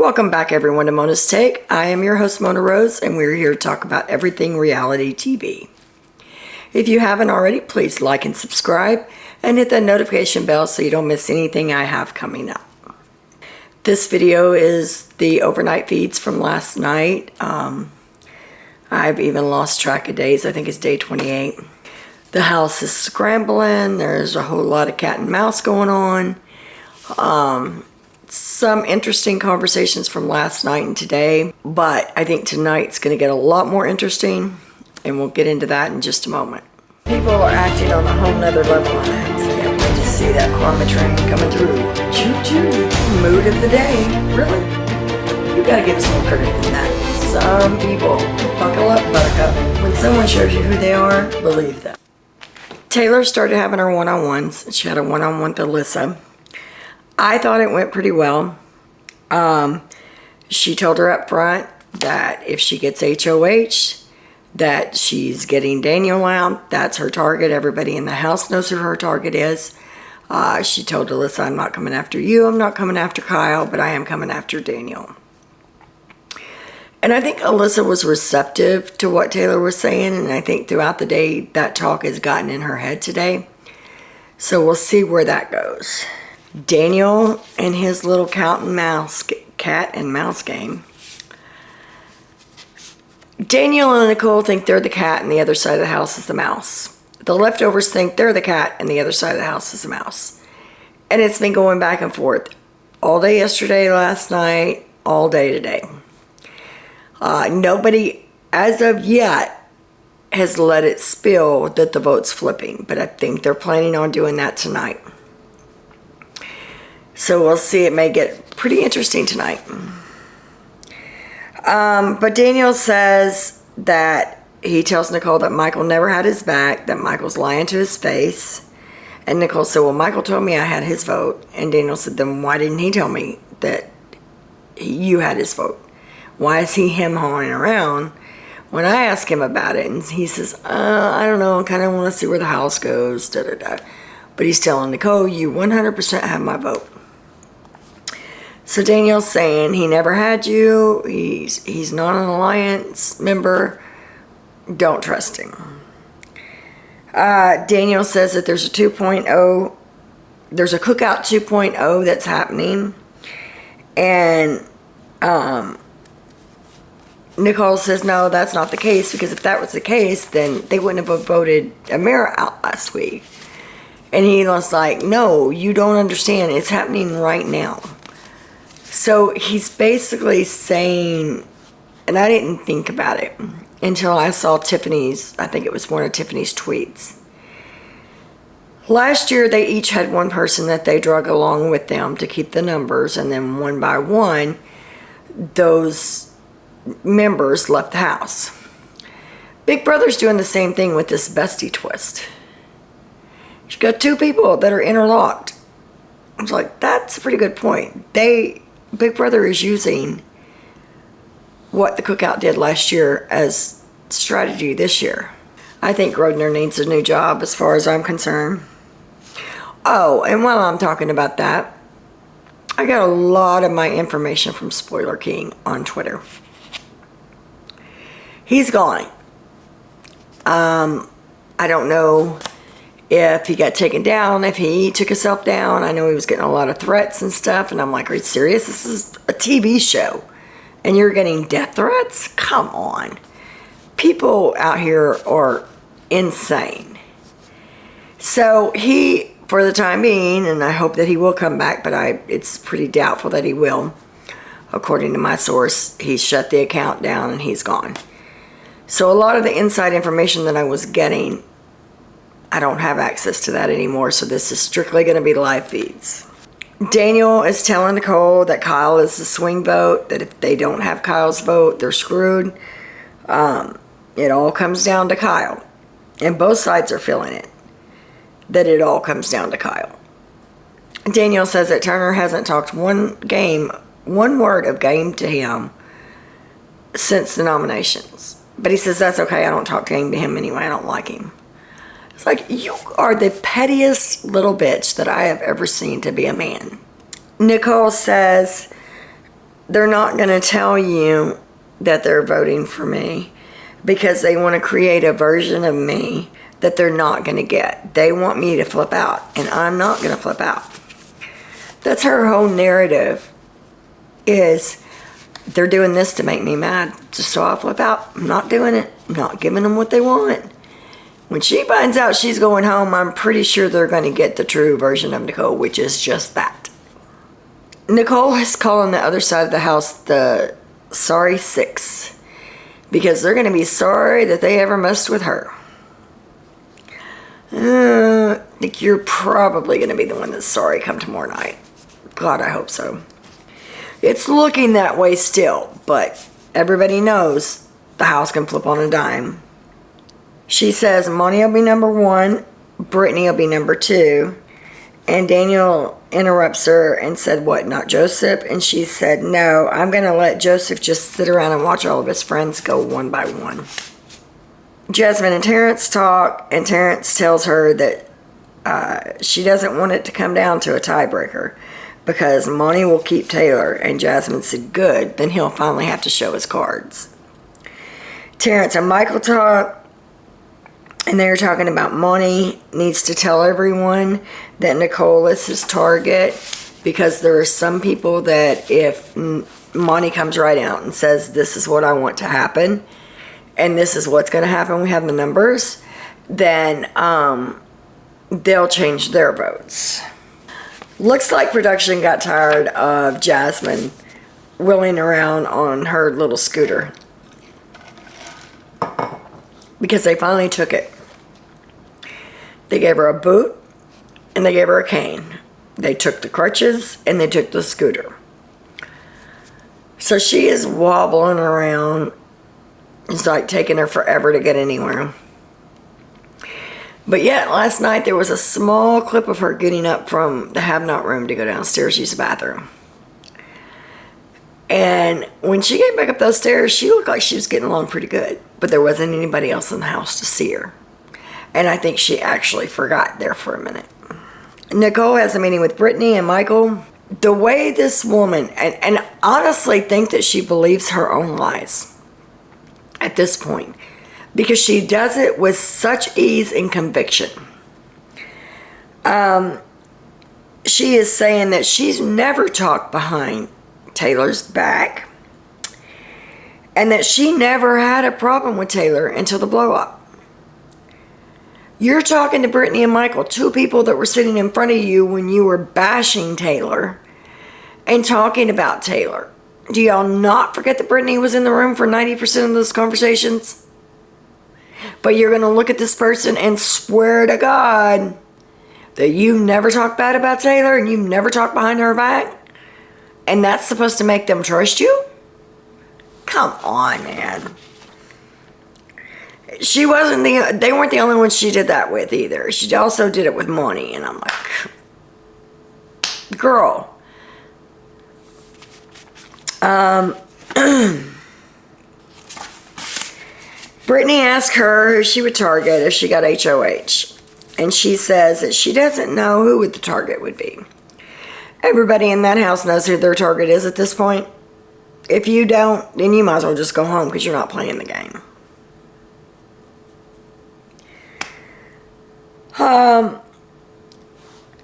Welcome back everyone to Mona's Take. I am your host Mona Rose and we're here to talk about everything reality TV. If you haven't already, please like and subscribe and hit that notification bell so you don't miss anything I have coming up. This video is the overnight feeds from last night. I've even lost track of days. I think it's day 28. The house is scrambling. There's a whole lot of cat and mouse going on. Some interesting conversations from last night and today, but I think tonight's going to get a lot more interesting, and we'll get into that in just a moment. People are acting on a whole nother level on that. Can't wait to see that karma train coming through. Choo-choo. Mood of the day. Really? You gotta give us more credit than that. Some people, buckle up, buttercup. When someone shows you who they are, believe them. Taylor started having her one-on-ones. She had a one-on-one with Alyssa. I thought it went pretty well. She told her up front that if she gets HOH, that she's getting Daniel out. That's her target. Everybody in the house knows who her target is. She told Alyssa, I'm not coming after you. I'm not coming after Kyle, but I am coming after Daniel. And I think Alyssa was receptive to what Taylor was saying, and I think throughout the day that talk has gotten in her head today. So we'll see where that goes. Daniel and his little cat and mouse game. Daniel and Nicole think they're the cat and the other side of the house is the mouse. The leftovers think they're the cat and the other side of the house is the mouse. And it's been going back and forth all day yesterday, last night, all day today. Nobody, as of yet, has let it spill that the vote's flipping, but I think they're planning on doing that tonight. So we'll see. It may get pretty interesting tonight. But Daniel says that he tells Nicole that Michael never had his back, that Michael's lying to his face. And Nicole said, well, Michael told me I had his vote. And Daniel said, then why didn't he tell me that you had his vote? Why is he hawing around? When I ask him about it, and he says, I don't know, I kind of want to see where the house goes, da-da-da. But he's telling Nicole, you 100% have my vote. So Daniel's saying he never had you. He's not an alliance member. Don't trust him. Daniel says that there's a 2.0. There's a cookout 2.0 that's happening. And Nicole says, no, that's not the case. Because if that was the case, then they wouldn't have voted Amira out last week. And he was like, no, you don't understand. It's happening right now. So he's basically saying, and I didn't think about it until I saw Tiffany's, I think it was one of Tiffany's tweets. Last year, they each had one person that they drug along with them to keep the numbers, and then one by one, those members left the house. Big Brother's doing the same thing with this bestie twist. You got two people that are interlocked. I was like, that's a pretty good point. Big Brother is using what the cookout did last year as strategy this year. I think Grodner needs a new job as far as I'm concerned. Oh, and while I'm talking about that, I got a lot of my information from Spoiler King on Twitter. He's gone. I don't know if he got taken down, if he took himself down. I know he was getting a lot of threats and stuff, and I'm like, are you serious? This is a TV show, and you're getting death threats? Come on. People out here are insane. So he, for the time being, and I hope that he will come back, but it's pretty doubtful that he will. According to my source, he shut the account down and he's gone. So a lot of the inside information that I was getting, I don't have access to that anymore, so this is strictly going to be live feeds. Daniel is telling Nicole that Kyle is the swing vote, that if they don't have Kyle's vote, they're screwed. It all comes down to Kyle. And both sides are feeling it, that it all comes down to Kyle. Daniel says that Turner hasn't talked one word of game to him since the nominations. But he says, that's okay, I don't talk game to him anyway, I don't like him. It's like, you are the pettiest little bitch that I have ever seen to be a man. Nicole says they're not going to tell you that they're voting for me because they want to create a version of me that they're not going to get. They want me to flip out, and I'm not going to flip out. That's her whole narrative, is they're doing this to make me mad, just so I'll flip out. I'm not doing it. I'm not giving them what they want. When she finds out she's going home, I'm pretty sure they're going to get the true version of Nicole, which is just that. Nicole is calling the other side of the house the Sorry Six, because they're going to be sorry that they ever messed with her. I think you're probably going to be the one that's sorry come tomorrow night. God, I hope so. It's looking that way still, but everybody knows the house can flip on a dime. She says Monty will be number 1, Brittany will be number 2, and Daniel interrupts her and said, what, not Joseph? And she said, no, I'm going to let Joseph just sit around and watch all of his friends go one by one. Jasmine and Terrence talk, and Terrence tells her that she doesn't want it to come down to a tiebreaker because Monty will keep Taylor, and Jasmine said, good, then he'll finally have to show his cards. Terrence and Michael talk, and they're talking about Monty needs to tell everyone that Nicole is his target, because there are some people that if Monty comes right out and says, this is what I want to happen, and this is what's going to happen, we have the numbers, then they'll change their votes. Looks like production got tired of Jasmine wheeling around on her little scooter, because they finally took it. They gave her a boot and they gave her a cane. They took the crutches and they took the scooter. So she is wobbling around. It's like taking her forever to get anywhere. But yet last night there was a small clip of her getting up from the have-not room to go downstairs to use the bathroom. And when she came back up those stairs, she looked like she was getting along pretty good. But there wasn't anybody else in the house to see her. And I think she actually forgot there for a minute. Nicole has a meeting with Brittany and Michael. The way this woman, and honestly think that she believes her own lies at this point, because she does it with such ease and conviction. She is saying that she's never talked behind Taylor's back, and that she never had a problem with Taylor until the blow up. You're talking to Brittany and Michael, 2 people that were sitting in front of you when you were bashing Taylor and talking about Taylor. Do y'all not forget that Brittany was in the room for 90% of those conversations? But you're going to look at this person and swear to God that you never talked bad about Taylor and you never talked behind her back? And that's supposed to make them trust you? Come on, man. They weren't the only ones she did that with either. She also did it with Monty, and I'm like, girl. Brittany asked her who she would target if she got HOH. And she says that she doesn't know who the target would be. Everybody in that house knows who their target is at this point. If you don't, then you might as well just go home because you're not playing the game.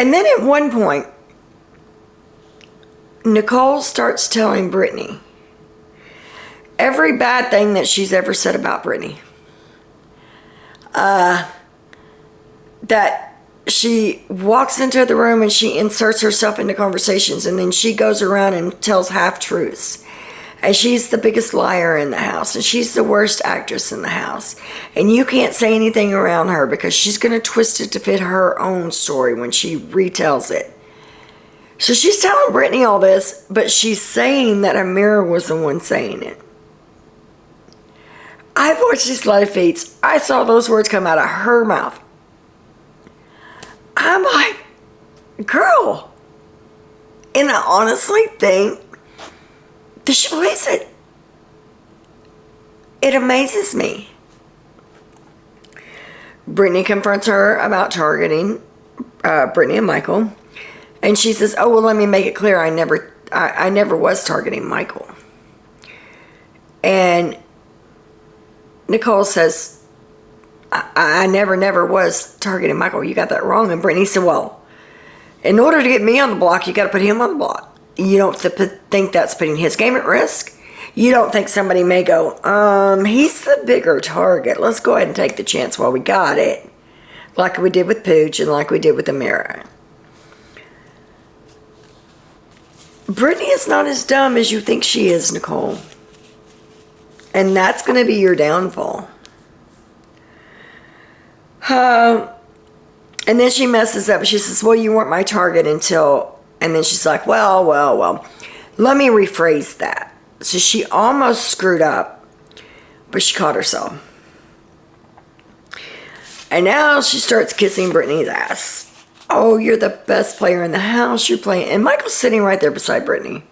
And then at one point, Nicole starts telling Brittany every bad thing that she's ever said about Brittany. That she walks into the room and she inserts herself into conversations, and then she goes around and tells half-truths. And she's the biggest liar in the house, and she's the worst actress in the house. And you can't say anything around her because she's going to twist it to fit her own story when she retells it. So she's telling Brittany all this, but she's saying that Amira was the one saying it. I've watched these live feeds. I saw those words come out of her mouth. I'm like, girl. And I honestly think that she believes it. It amazes me. Brittany confronts her about targeting Brittany and Michael. And she says, oh, well, let me make it clear. I never I never was targeting Michael. And Nicole says, I never was targeting Michael. You got that wrong. And Brittany said, well, in order to get me on the block, you got to put him on the block. You don't think that's putting his game at risk? You don't think somebody may go, he's the bigger target. Let's go ahead and take the chance while we got it. Like we did with Pooch and like we did with Amira. Brittany is not as dumb as you think she is, Nicole. And that's going to be your downfall. And then she messes up. She says, well, you weren't my target until... And then she's like, well. Let me rephrase that. So she almost screwed up, but she caught herself. And now she starts kissing Brittany's ass. Oh, you're the best player in the house. You're playing... And Michael's sitting right there beside Brittany.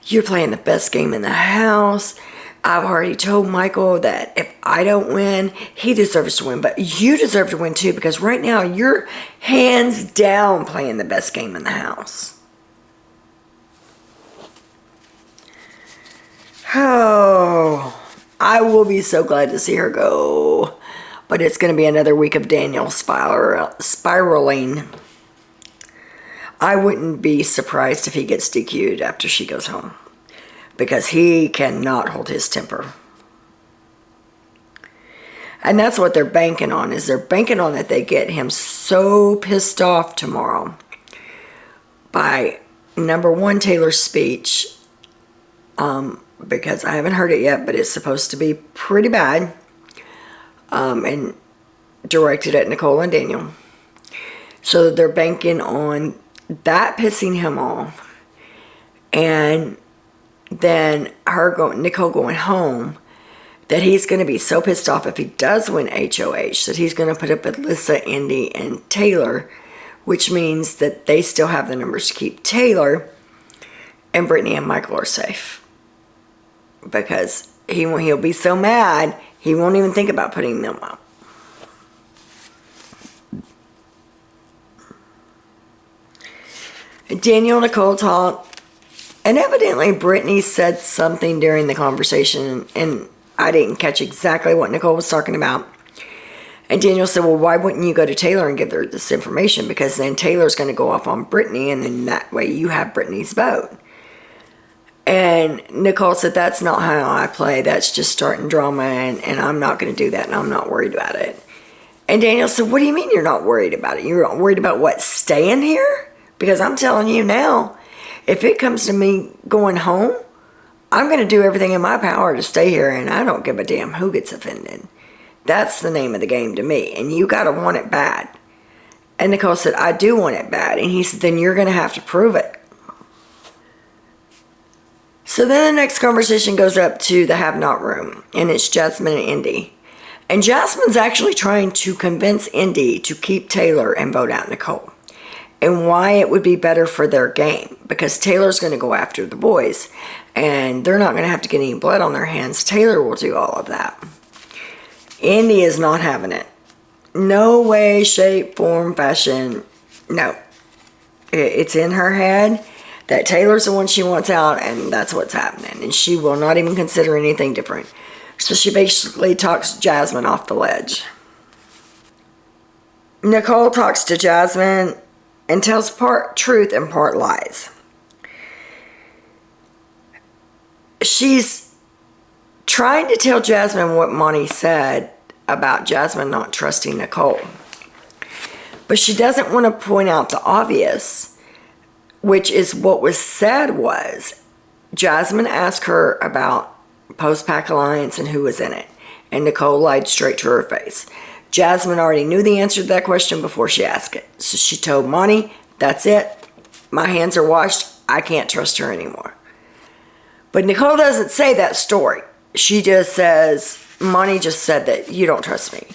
You're playing the best game in the house. I've already told Michael that if I don't win, he deserves to win. But you deserve to win too, because right now you're hands down playing the best game in the house. Oh, I will be so glad to see her go. But it's going to be another week of Daniel spiraling. I wouldn't be surprised if he gets DQ'd after she goes home, because he cannot hold his temper. And that's what they're banking on, is they're banking on that they get him so pissed off tomorrow by, number one, Taylor's speech, because I haven't heard it yet, but it's supposed to be pretty bad, and directed at Nicole and Daniel. So they're banking on that pissing him off, and then Nicole going home, that he's going to be so pissed off if he does win HOH that he's going to put up Alyssa, Indy, and Taylor, which means that they still have the numbers to keep Taylor, and Brittany and Michael are safe. Because he'll be so mad, he won't even think about putting them up. Daniel and Nicole talk, and evidently Brittany said something during the conversation, and I didn't catch exactly what Nicole was talking about. And Daniel said, well, why wouldn't you go to Taylor and give her this information? Because then Taylor's going to go off on Brittany, and then that way you have Brittany's vote. And Nicole said, that's not how I play. That's just starting drama, and I'm not going to do that, and I'm not worried about it. And Daniel said, what do you mean you're not worried about it? You're not worried about what, staying here? Because I'm telling you now, if it comes to me going home, I'm going to do everything in my power to stay here, and I don't give a damn who gets offended. That's the name of the game to me, and you got to want it bad. And Nicole said, I do want it bad. And he said, then you're going to have to prove it. So then the next conversation goes up to the have-not room, and it's Jasmine and Indy. And Jasmine's actually trying to convince Indy to keep Taylor and vote out Nicole, and why it would be better for their game, because Taylor's going to go after the boys, and they're not going to have to get any blood on their hands. Taylor will do all of that. Indy is not having it. No way, shape, form, fashion. No. It's in her head that Taylor's the one she wants out, and that's what's happening. And she will not even consider anything different. So she basically talks Jasmine off the ledge. Nicole talks to Jasmine and tells part truth and part lies. She's trying to tell Jasmine what Monty said about Jasmine not trusting Nicole. But she doesn't want to point out the obvious, which is what was said was, Jasmine asked her about Post-Pack Alliance and who was in it. And Nicole lied straight to her face. Jasmine already knew the answer to that question before she asked it. So she told Monty, that's it. My hands are washed. I can't trust her anymore. But Nicole doesn't say that story. She just says, Monty just said that you don't trust me.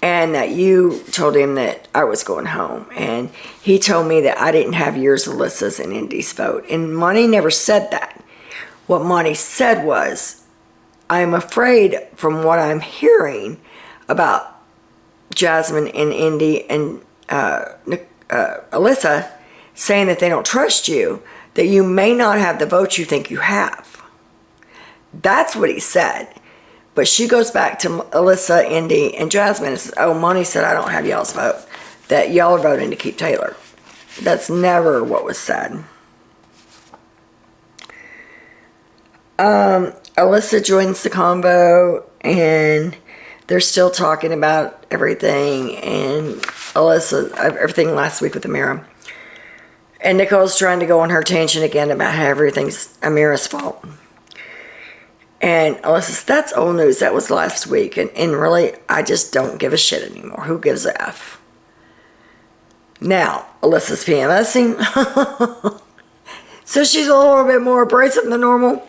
And that you told him that I was going home. And he told me that I didn't have yours, Alyssa's, and Indy's vote. And Monty never said that. What Monty said was, I'm afraid from what I'm hearing about Jasmine and Indy and Alyssa saying that they don't trust you, that you may not have the votes you think you have. That's what he said. But she goes back to Alyssa, Indy, and Jasmine and says, oh, Monty said I don't have y'all's vote, that y'all are voting to keep Taylor. That's never what was said. Alyssa joins the convo, and they're still talking about everything, and Alyssa, everything last week with Amira. And Nicole's trying to go on her tangent again about how everything's Amira's fault. And Alyssa says, that's old news. That was last week. And really, I just don't give a shit anymore. Who gives a F? Now, Alyssa's PMSing. So she's a little bit more abrasive than normal.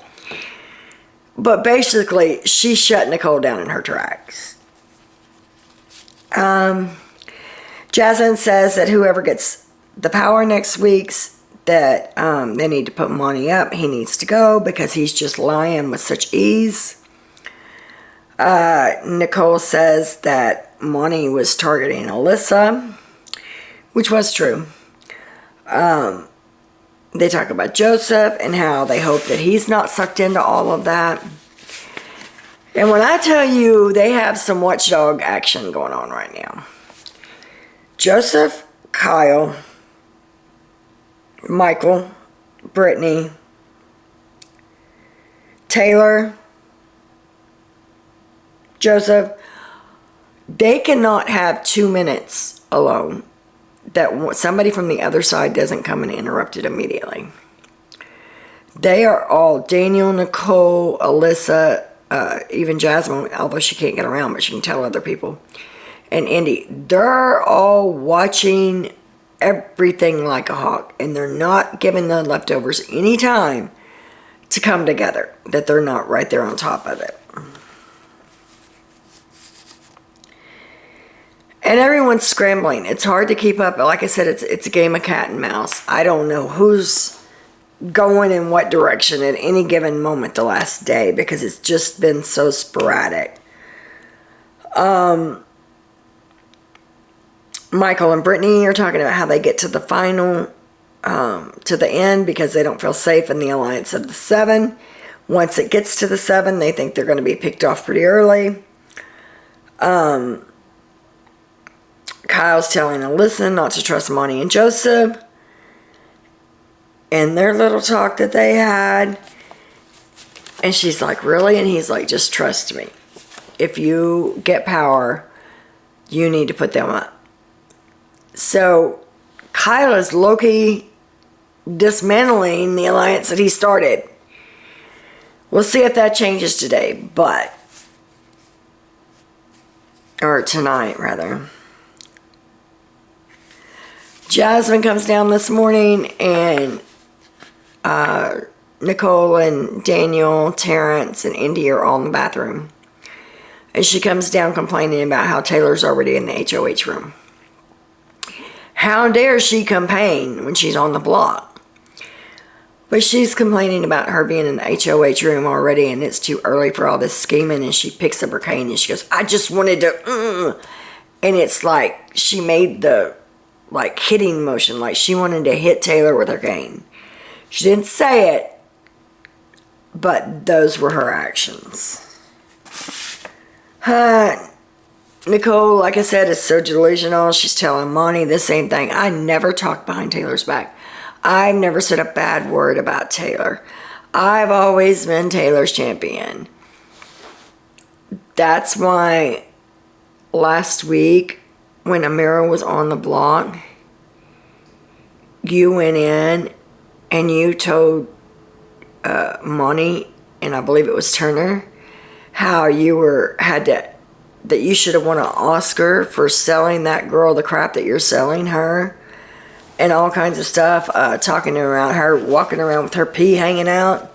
But basically, she shut Nicole down in her tracks. Jasmine says that whoever gets the power next week's, that they need to put Monty up. He needs to go because he's just lying with such ease. Nicole says that Monty was targeting Alyssa, which was true. They talk about Joseph and how they hope that he's not sucked into all of that. And when I tell you they have some watchdog action going on right now. Joseph, Kyle, Michael, Brittany, Taylor, Joseph, they cannot have 2 minutes alone that somebody from the other side doesn't come and interrupt it immediately. They are all, Daniel, Nicole, Alyssa, even Jasmine, although she can't get around, but she can tell other people, and Indy, they're all watching everything like a hawk, and they're not giving the leftovers any time to come together, that they're not right there on top of it. And everyone's scrambling. It's hard to keep up. Like I said, it's a game of cat and mouse. I don't know who's going in what direction at any given moment the last day, because it's just been so sporadic. Michael and Brittany are talking about how they get to the final, to the end, because they don't feel safe in the alliance of the 7. Once it gets to the 7, they think they're going to be picked off pretty early. Kyle's telling Alyssa not to trust Monty and Joseph in their little talk that they had. And she's like, really? And he's like, just trust me. If you get power, you need to put them up. So Kyle is low-key dismantling the alliance that he started. We'll see if that changes today, or tonight, rather. Jasmine comes down this morning, and Nicole and Daniel, Terrence, and Indy are all in the bathroom. And she comes down complaining about how Taylor's already in the HOH room. How dare she campaign when she's on the block? But she's complaining about her being in the HOH room already, and it's too early for all this scheming, and she picks up her cane and she goes, I just wanted to, and it's like she made the, like, hitting motion, like she wanted to hit Taylor with her cane. She didn't say it, but those were her actions. Nicole, like I said, is so delusional. She's telling Monty the same thing. I never talked behind Taylor's back. I've never said a bad word about Taylor. I've always been Taylor's champion. That's why last week, when Amira was on the block, you went in and you told Monty, and I believe it was Turner, how you that you should have won an Oscar for selling that girl the crap that you're selling her, and all kinds of stuff, talking around her, walking around with her pee hanging out,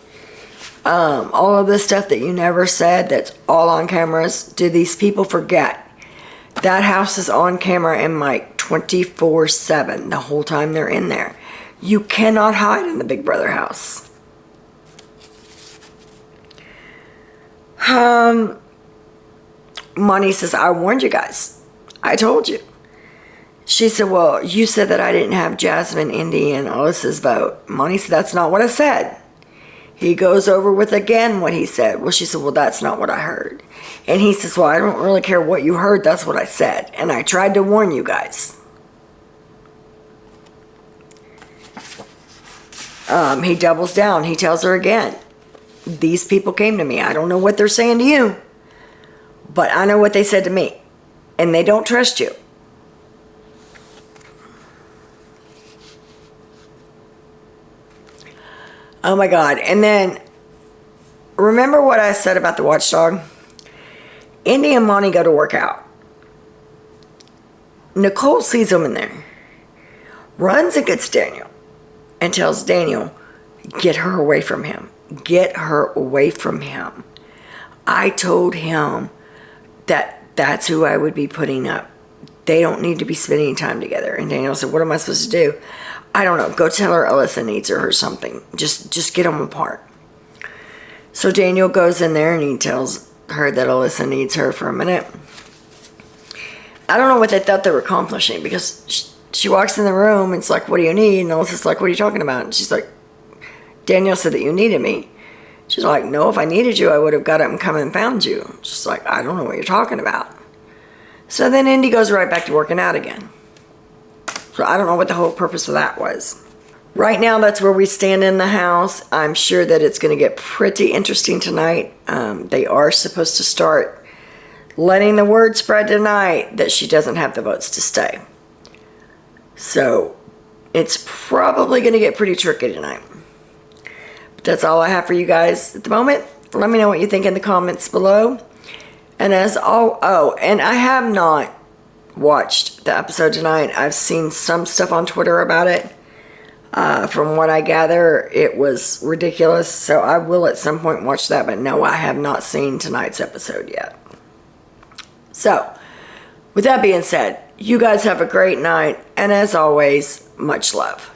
all of this stuff that you never said, that's all on cameras. Do these people forget? That house is on camera and mic 24/7 the whole time they're in there. You cannot hide in the Big Brother house. Monty says, I warned you guys. I told you. She said, well, you said that I didn't have Jasmine, Indy, and Alyssa's vote. Monty said, that's not what I said. He goes over with again what he said. Well, she said, well, that's not what I heard. And he says, well, I don't really care what you heard. That's what I said. And I tried to warn you guys. He doubles down. He tells her again, these people came to me. I don't know what they're saying to you, but I know what they said to me. And they don't trust you. Oh my God. And then, remember what I said about the watchdog? Indy and Monty go to work out. Nicole sees them in there. Runs and gets Daniel. And tells Daniel, get her away from him. Get her away from him. I told him that that's who I would be putting up. They don't need to be spending time together. And Daniel said, what am I supposed to do? I don't know. Go tell her Alyssa needs her or something. Just get them apart. So Daniel goes in there and he tells her that Alyssa needs her for a minute. I don't know what they thought they were accomplishing, because she walks in the room and it's like, what do you need? And Alyssa's like, what are you talking about? And she's like, Daniel said that you needed me. She's like, no, if I needed you, I would have got up and come and found you. She's like, I don't know what you're talking about. So then Indy goes right back to working out again. So I don't know what the whole purpose of that was. Right now, that's where we stand in the house. I'm sure that it's going to get pretty interesting tonight. They are supposed to start letting the word spread tonight that she doesn't have the votes to stay. So it's probably going to get pretty tricky tonight. But that's all I have for you guys at the moment. Let me know what you think in the comments below. And and I have not watched the episode tonight. I've seen some stuff on Twitter about it. From what I gather, it was ridiculous. So I will at some point watch that. But no, I have not seen tonight's episode yet. So, with that being said, you guys have a great night. And as always, much love.